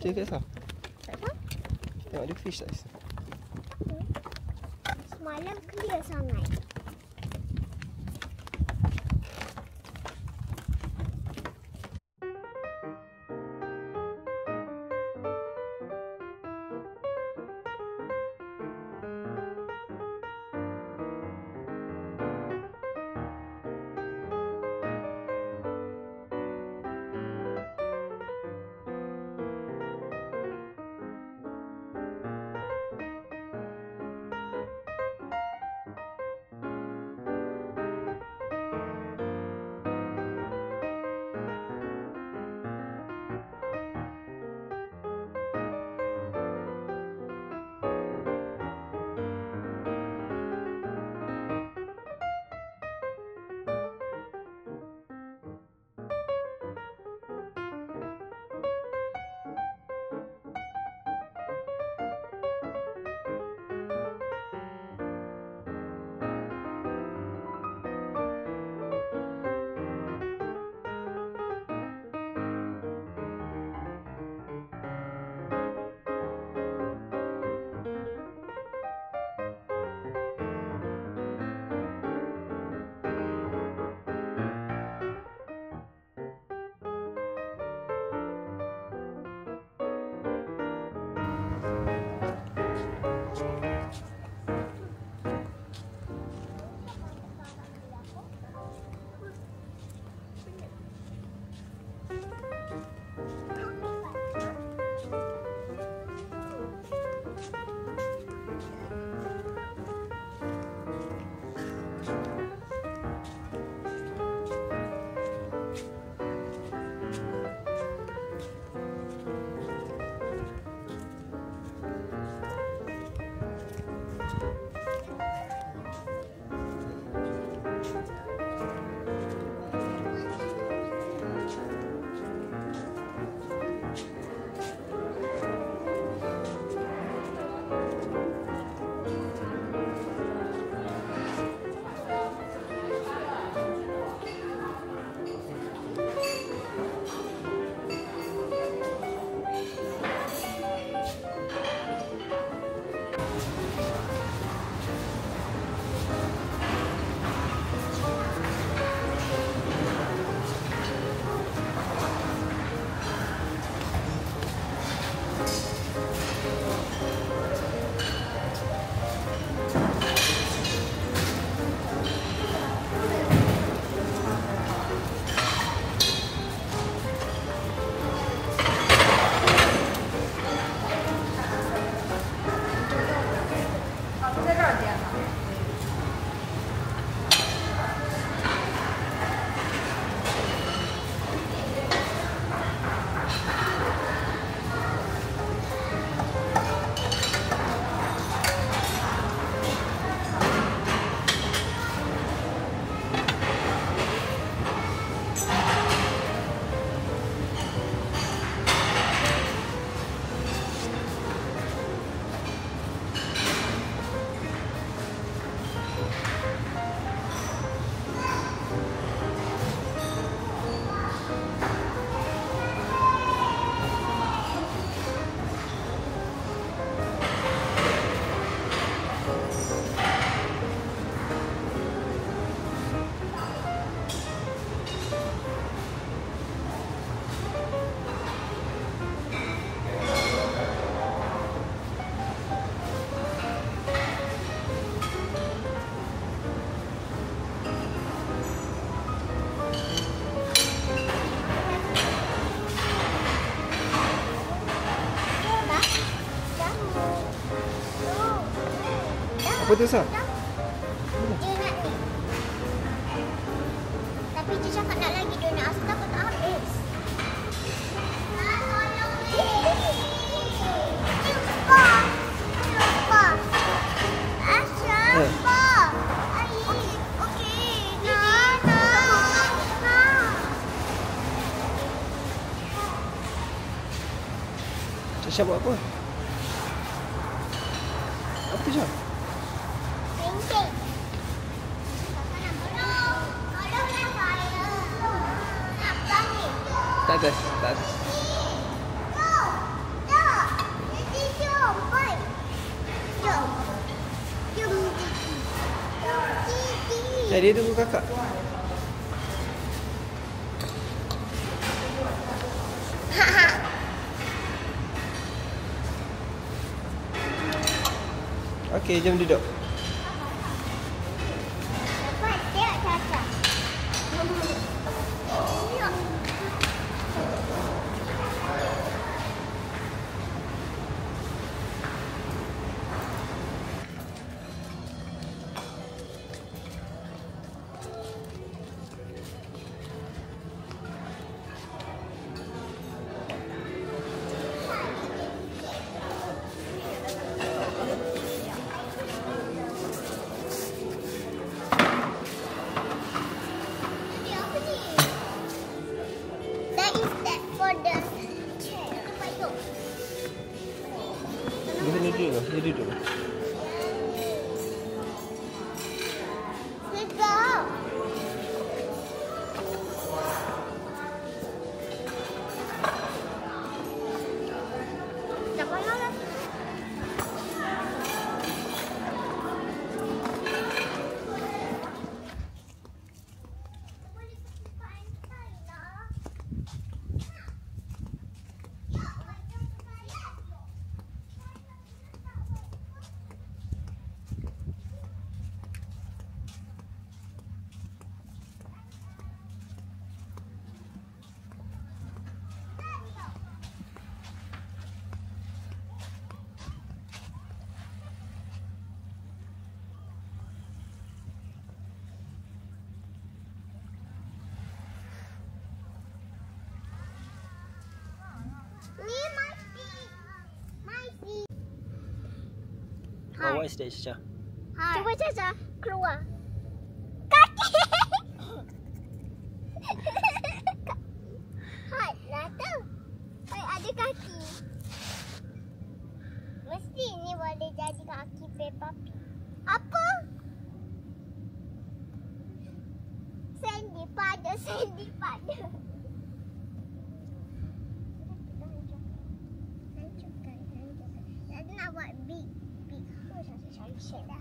Baca kat sah. Tak tahu. Tengok dia fish size. Semalam clear sangat. Apa tu Sah? Dia nak ni. Tapi dia cakap nak lagi, dia nak asal takut tak habis. Syah buat apa? Apa tu Syah? Pancake. Tolonglah saya. Apa ni? Tak atas, tak atas. Dia tunggu kakak. Okey, jom duduk. Dapat dia Caca. That is that for the chair. Apa itu? Dia duduk. Dia duduk. Let's go. Dah kalau lah. Ni my seat. My seat. Oh, what is that, Caca? Hai. Cuba Caca keluar. Kaki. Hai, datang. Hai, ada kaki. Mesti ni boleh jadi kaki Peppa Pig. Apa? Sandy pada, Sandy pada. Hancurkan. Jadi nak buat big. Shell dah.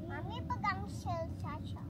Mami pegang shell Caca.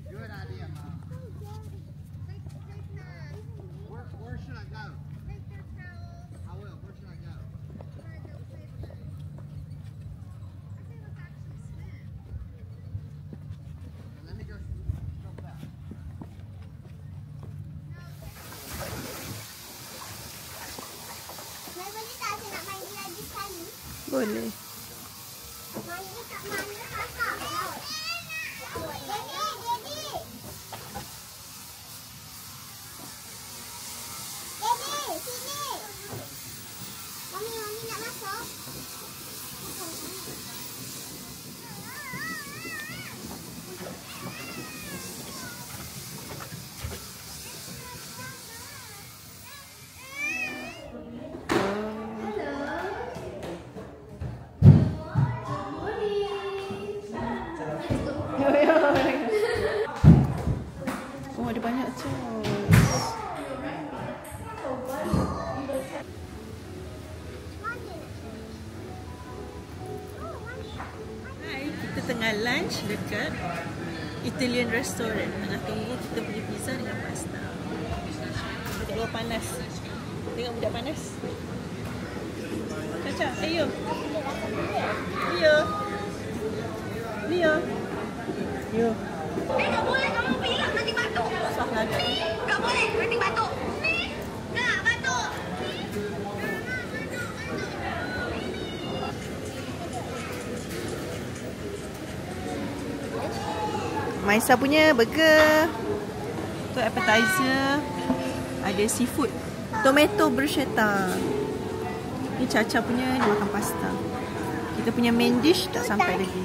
Good idea, Mom. Where should I go? I will. Where should I go? Let me go back. Mai boleh tak saya nak mandi lagi sekali? Boleh. Mandi kat mana kakak? Laut. Jadi. Jadi, sini. Mami nak masuk. Oh, ada banyak choice. Hai, kita tengah lunch dekat Italian restaurant. Tengah tunggu kita beli pizza dengan pasta. Dekat luar panas. Tengok budak panas. Caca, ayo. Leo. Leo. Yo. Tak boleh kamu bilang nanti batuk. Susah lagi. Tak boleh nanti batuk. Nak batuk. Maisa punya burger. Tu appetizer. Ada seafood. Tomato bruschetta. Ni Caca punya, dia makan pasta. Kita punya main dish tak sampai lagi.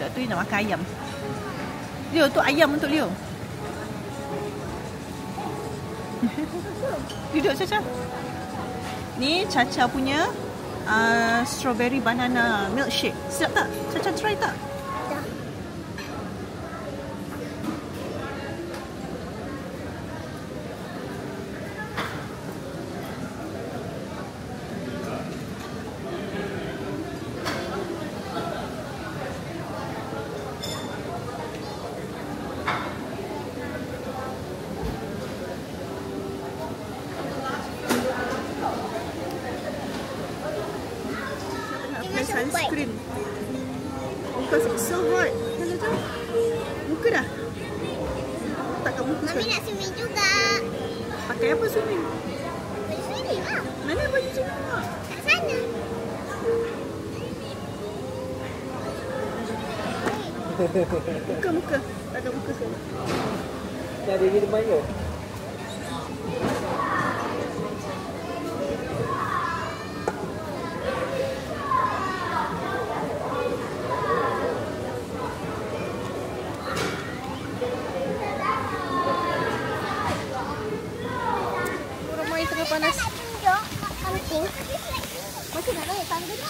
Tak tu dia nak makan ayam. Leo, tu ayam untuk Leo. Duduk Caca. Ni Caca punya strawberry banana milkshake. Sedap tak? Caca try tak? Sunscreen because it's so hot. Kalau tu muka dah. Tak kat muka. Mami nak swimming juga. Pakai apa swimming? Baju swimming lah. Mana baju swimming mak? Kat sana. Muka. Tak ada muka ke? Dah ada di depan ke? Panas. Nak tunjuk something. Macam mana nak tangga ni?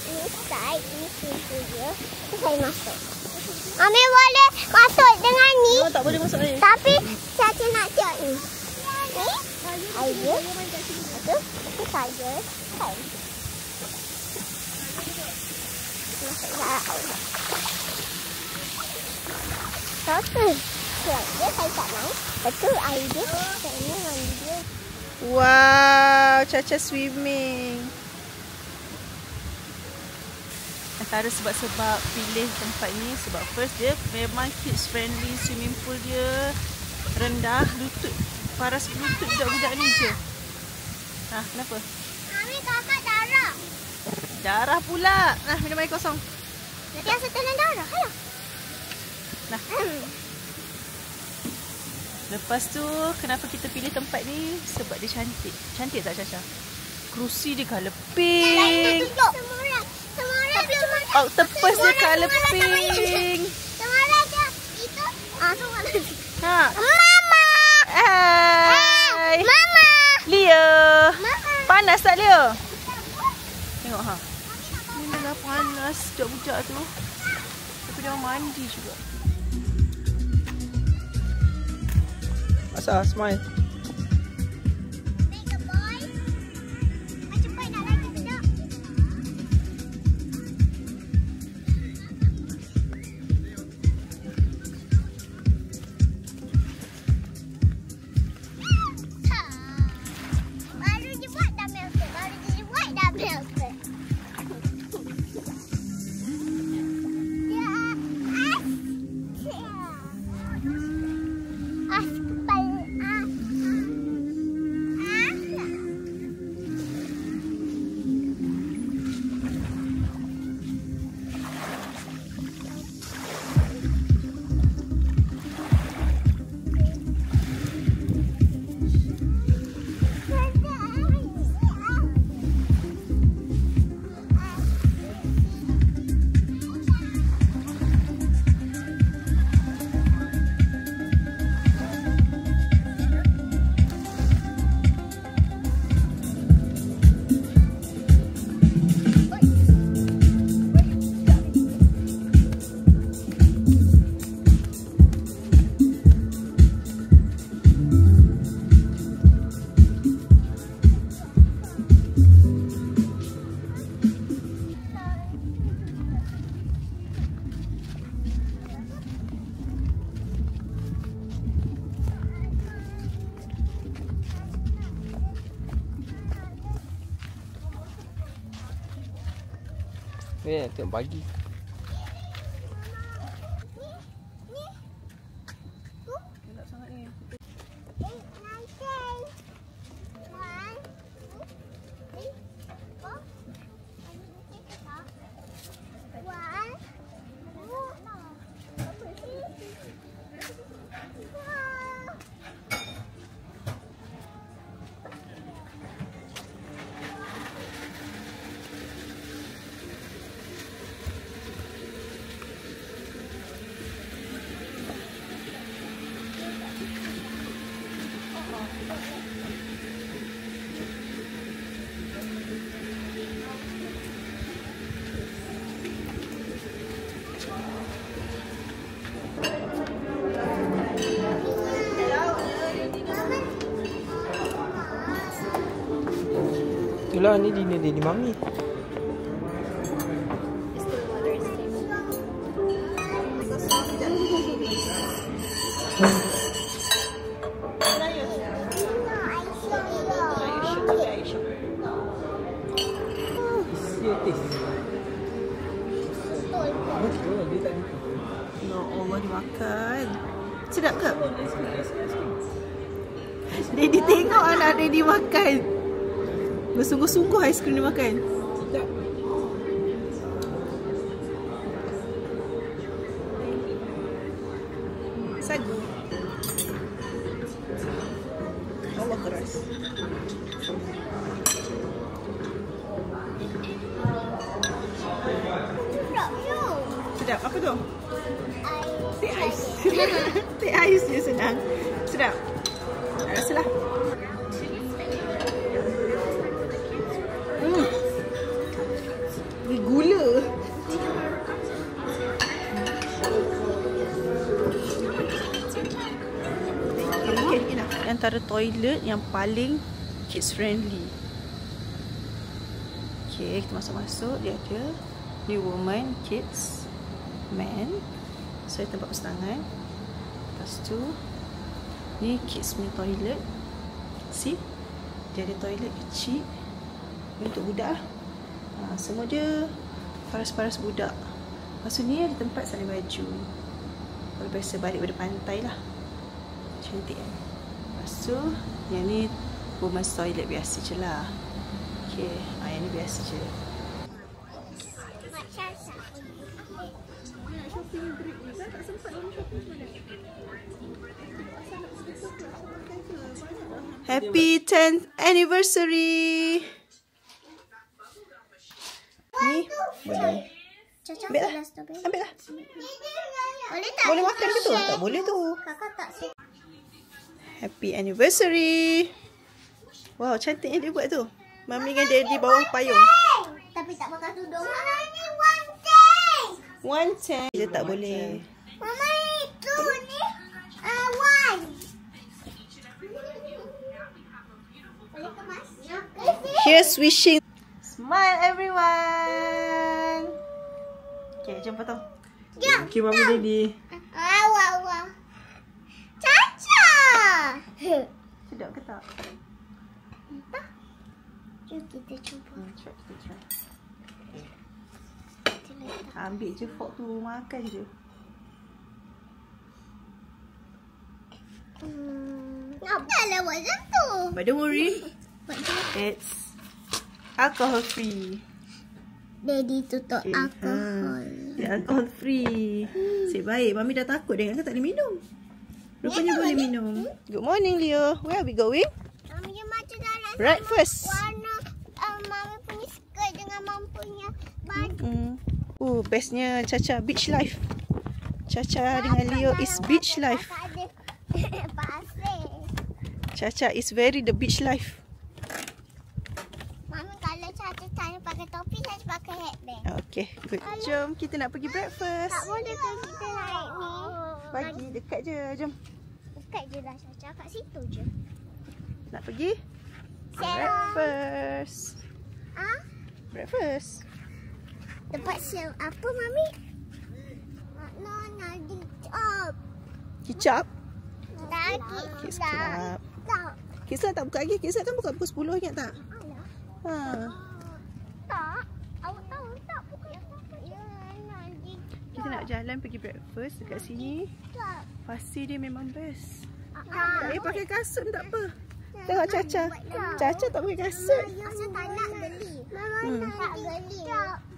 Ini side, ini pintu dia. Saya masuk. Mami boleh masuk dengan ni. Oh, tak boleh masuk air. Tapi Caca nak tengok ni. Ni air. Itu saja. Masuk dalam. Satu. Dia saya tak naik. Betul air dia. Saya ni mandi dia. Wow, Caca swimming. Antara sebab-sebab pilih tempat ni sebab first dia memang kids friendly, swimming pool dia rendah, lutut, paras lutut budak-budak ni je. Kenapa? Mami kakak darah. Darah pula. Minum air kosong. Nanti rasa telan darah. Alah. Nah. Lepas tu, kenapa kita pilih tempat ni? Sebab dia cantik. Cantik tak Caca? Kerusi dia colour pink. Semua orang Octopus dia colour pink. Semua orang dia itu. Semua orang. Mama. Hai. Mama. Leo. Mama. Panas tak Leo? Tengok Ni dah panas budak-budak tu. Tapi dia mandi juga. Asal smile. Make a boy. Macam boy nak lagi sedap. Baru je buat dah melted. Tengok pagi. Itulah ni dinner dia di Mami. Ya Allah, dimakan. Sedap ke? Daddy tengok anak Daddy makan. Bersungguh-sungguh aiskrim dia makan. Sagu. Allah keras. Sedap. Apa tu? Teh ais. Teh ais je senang. Sedap. Rasalah. Ni gula. Okay, enough. Antara toilet yang paling kids friendly. Okay, kita masuk-masuk. Dia ada new woman, kids, man. So, tempat bersetangan. Lepas tu, ni kids punya toilet. See? Dia ada toilet kecil. Ni untuk budak lah. Semua dia paras-paras budak. Lepas tu ni ada tempat salin baju. Kalau biasa balik pada pantai lah. Cantik kan? Lepas tu, yang ni women's toilet biasa je lah. Okay, yang ni biasa je. Happy 10th anniversary. Ni boleh. Ambil lah. Ambil lah. Boleh tak? Boleh makan ke tu? Tak boleh tu. Kakak tak suka. Happy anniversary. Wow, cantiknya dia buat tu. Mami dengan Daddy bawah payung. Tapi tak pakai tudung. Mama ni One time. Dia tak boleh. Mama itu ni one. Boleh kemas? Here's wishing. Smile everyone. Okay, jom potong. Jom. Okay, Mami Daddy. Wah. Caca. Sedap ke tak? Jom kita cuba. Kita try. Ambil je fork tu, makan je. Kenapa lah buat macam tu? But don't worry. It's alcohol free. Daddy tutup alkohol. Alcohol free. Asyik baik. Mami dah takut dengan tak boleh minum. Rupanya boleh minum. Good morning, Leo. Where are we going? Mami dia macam jalan Breakfast. warna Mami punya skirt dengan Mami punya baju. Bestnya Caca beach life. Caca dengan Leo is beach life. Pasir. Caca is very the beach life. Mami kalau Caca tanya pakai topi, saya pakai headband. Okay, good. Jom kita nak pergi breakfast. Tak boleh ke kita naik ni? Pagi dekat je, jom. Dekat je lah Caca, kat situ je. Nak pergi? Breakfast. Breakfast. Tempat siang apa Mami? Nadi chop. Kicap. Daging. Kicap. Tak. Kisah tak buka lagi. Kisah kan buka pukul 10, ingat tak? Tak. Awak tahu tak bukan ya Nadi. Kita nak jalan pergi breakfast dekat sini. Pasir dia memang best. Tak payah pakai kasut tak apa. Tengok Caca. Caca tak pakai kasut. Caca tak nak beli. Mama tak beli.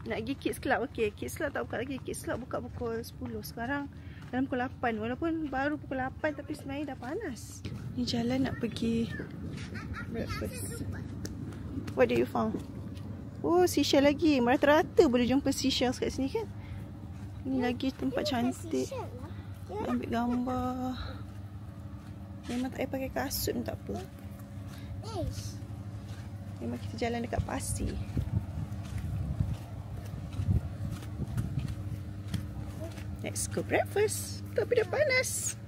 Nak pergi Kids Club. Okey, Kids Club tak buka lagi. Kids Club buka pukul 10. Sekarang dalam pukul 8. Walaupun baru pukul 8 tapi sebenarnya dah panas. Ni jalan nak pergi breakfast. What do you found? Oh, seashell lagi. Merata-rata boleh jumpa seashell kat sini kan? Ni lagi tempat cantik. Nak ambil gambar. Memang tak payah pakai kasut pun tak apa. Memang kita jalan dekat pasir. Let's go breakfast. Tapi dah panas.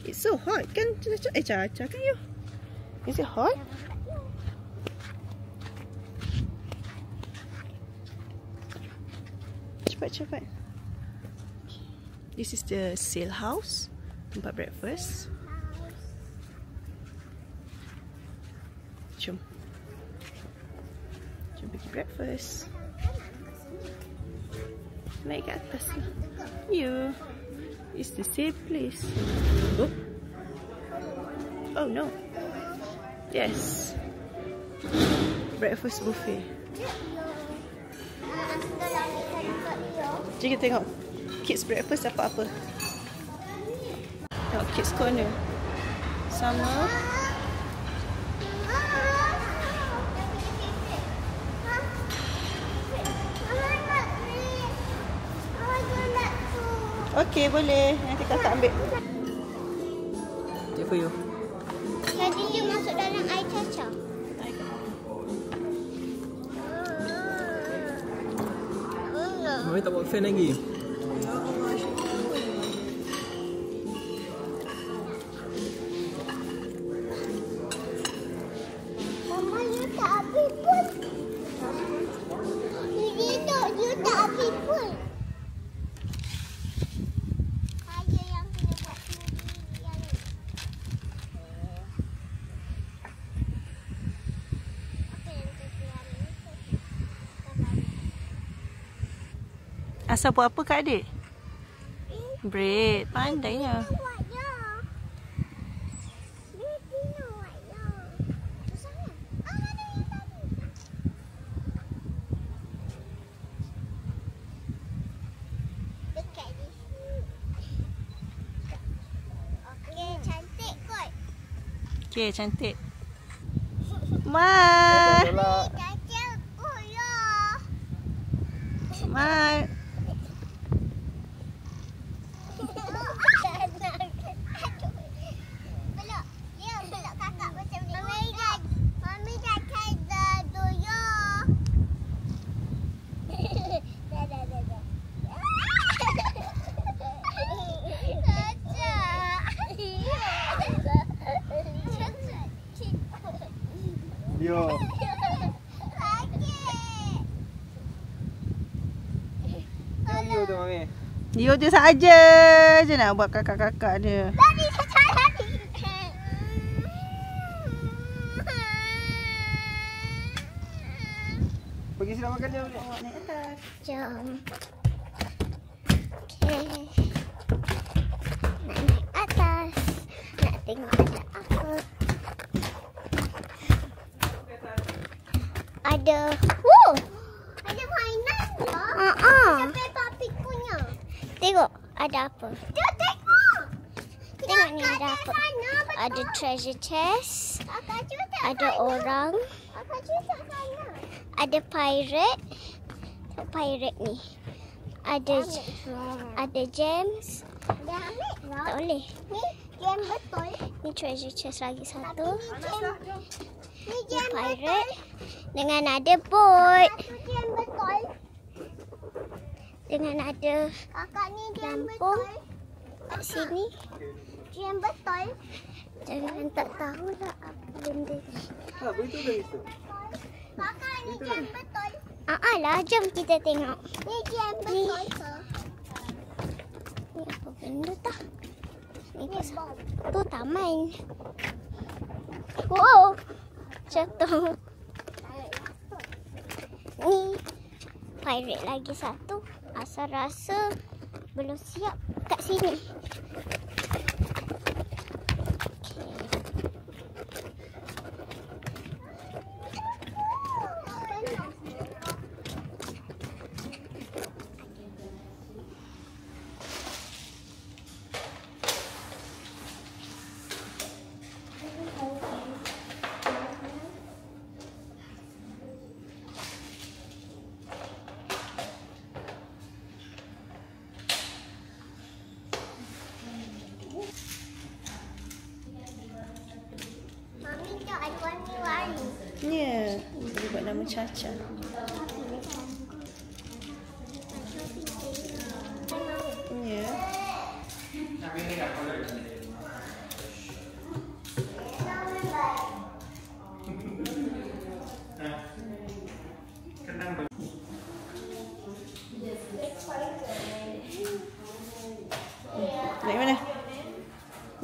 It's so hot kan? Caca kan you? Is it hot? cepat. This is the sale house, tempat breakfast. Jom pergi breakfast. Naik ke atas lah. Yeah, it's the same place. Oh no. Yes, breakfast buffet. Jom kita tengok kids breakfast apa-apa. Tengok kids corner. Sama. Okey, boleh. Nanti kakak ambil. Cik for you. Tadi dia masuk dalam air caca. Mami tak buat fan lagi. Mama, you tak habis pun. You tak habis pun. Saya yang kena buat sendiri yang ni. Apa yang terkeluar ni? Asal buat apa Kak Adik? Bread. Pandainya. Okey, cantik. Mai. Mai. Yo. Yo tu Mami. Dia je saja je nak buat kakak-kakak dia. Tadi saya tadi. Pergi sila makan dia. Awak naik atas. Jom. Okey. Nak naik atas. Nak tengok ada apa. Ada. Ada mainan lah. Peppa Pig punya. Tengok ada apa. Tengok. Tengok ni ada apa. Ada treasure chest. Ada orang. Ada pirate. Tengok pirate ni. Ada gems. Tak boleh. Ni gem betul. Ni treasure chest lagi satu. Ni pirate. Dengan ada boat. Dengan ada lampung kat sini. Gem betul. Jangan tak tahu lah apa benda ni. Ha, betul dah itu. Kakak ni gem betul. Lah, jom kita tengok. Ni gem betul ke? Ni apa benda tak? Ni pasal tu taman. Wow. Jatuh. Ni pirate lagi satu. Asal rasa belum siap kat sini. Ya, boleh buat nama Caca. Ya.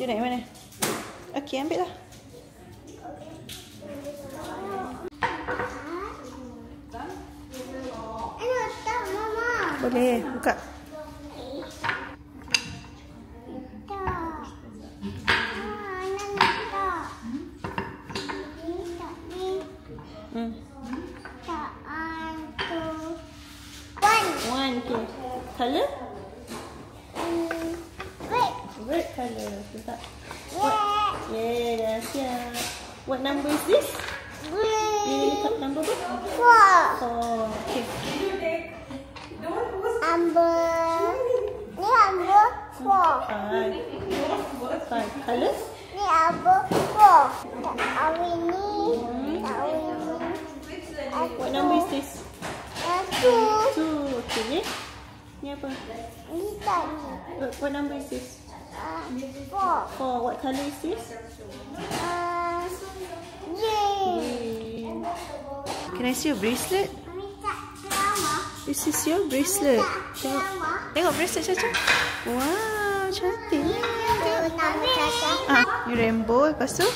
Dia naik mana? Okey, ambil lah. Boleh, buka. One, okay. Color? Red color. Bentar. Yeah, dah siap. What number is this? Ini number berapa? 4. Okay. Amber. Ni amber 4. 5. Color? Ni amber 4. Awi ni. Awi ni. What number is this? 2. 2. Okay. Ni apa? Ni tak ni. What number is this? 4. 4. What color is this? Green. Can I see your bracelet? This is your bracelet. Tengok bracelet Caca. Wow, cantik. Nama Caca. Ni rainbow. Lepas tu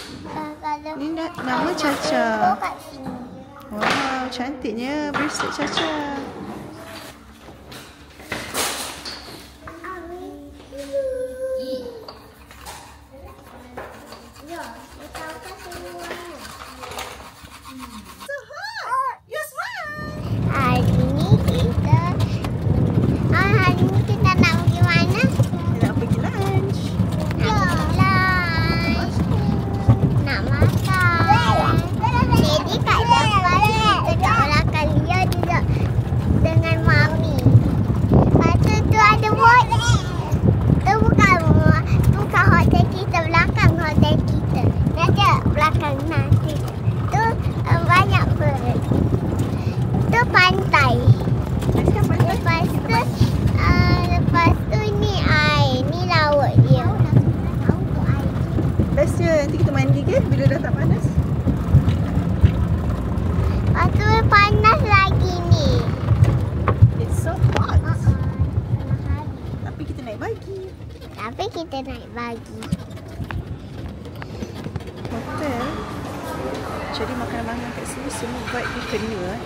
ni nama Caca. Kat sini. Wow, cantiknya bracelet Caca. Nanti kita mandi ke bila dah tak panas? Lepas tu panas lagi ni. It's so hot. Tapi kita naik bagi. Hotel. Jadi makanan-makanan kat sini semua buat di kena.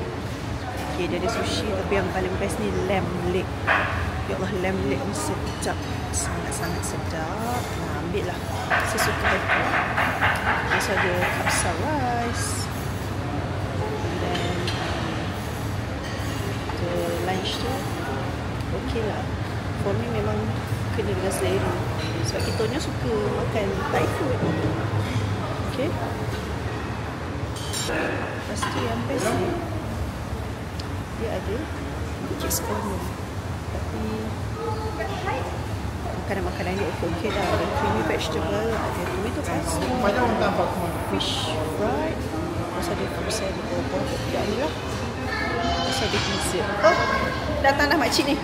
Okay, dia ada sushi tapi yang paling best ni lamb leg. Ya Allah, lamb leg ni sedap. Sangat-sangat sedap. Nah, ambil lah. Sesuka hati. Lepas ada kapsa rice. And then the lunch tu okey lah. For me memang kena dengan selera. Sebab kita ni suka makan Thai food. Okay. Lepas tu yang best ni dia ada kids corner. Tapi makanan-makanan dia okey dah. Ada creamy vegetable, ada tomato pasta, fish fried, terus ada kapsa di bawah kopiak ni lah. Terus ada dessert. Oh, datang dah makcik ni.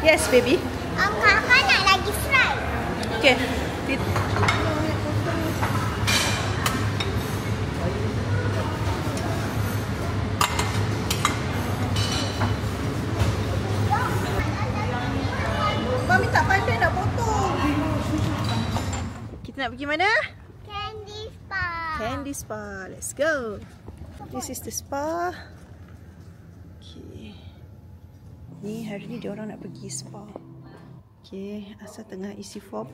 Yes, baby. Kakak nak lagi fry. Okay. Mami tak pandai nak potong. Kita nak pergi mana? Candy Spa. Candy Spa. Let's go. This is the spa. Okay. Ni hari ni diorang nak pergi spa. Okay, asal tengah isi form.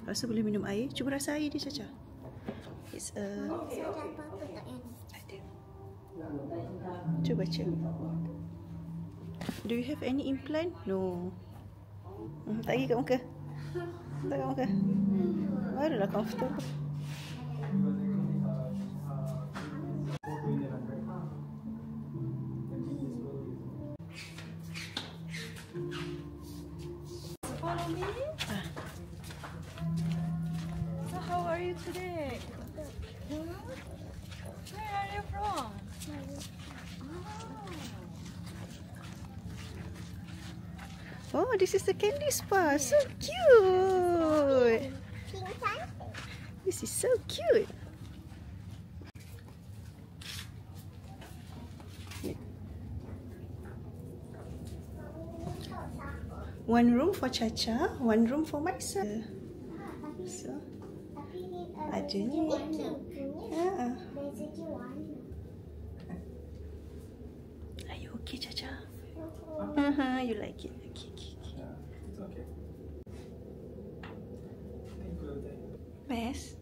Rasa boleh minum air. Cuba rasa air dia, Caca. It's a... Ada. Cuba baca. Do you have any implant? No. Tak lagi kat muka. Tak kat muka. Barulah comfortable. Follow me. So how are you today? Where are you from? Oh, this is the candy spa. So cute. This is so cute. One room for Chacha, one room for myself. So, ada ni. Are you okay, Chacha? You like it? Okay. Yeah, it's okay. Best.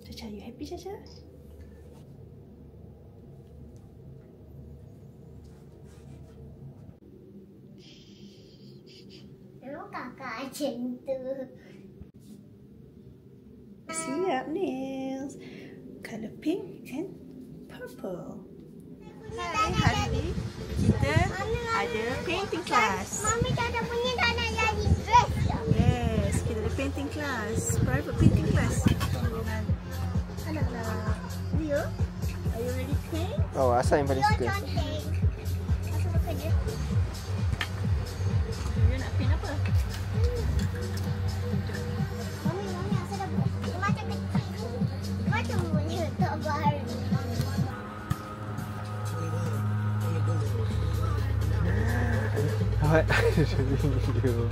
Chacha, you happy, Chacha? Lu kakak macam tu. Siap nails. Color pink and purple. Hari ni kita ada painting class. Mami Tata punya tak nak jadi dress. Yes, kita ada painting class. Private painting class. Dengan anak-anak. Leo, are you ready to paint? Oh, Asa yang paling suka. Masa bekerja. Leo nak paint apa? Mami Asa dah buat. Dia macam kecil. Macam punya tak baru. What? Video.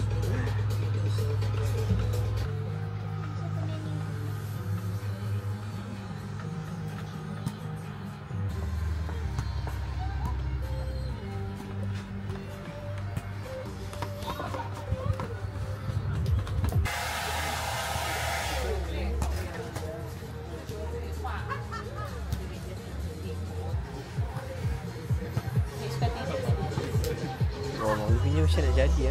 Oh, movie punya macam nak jadi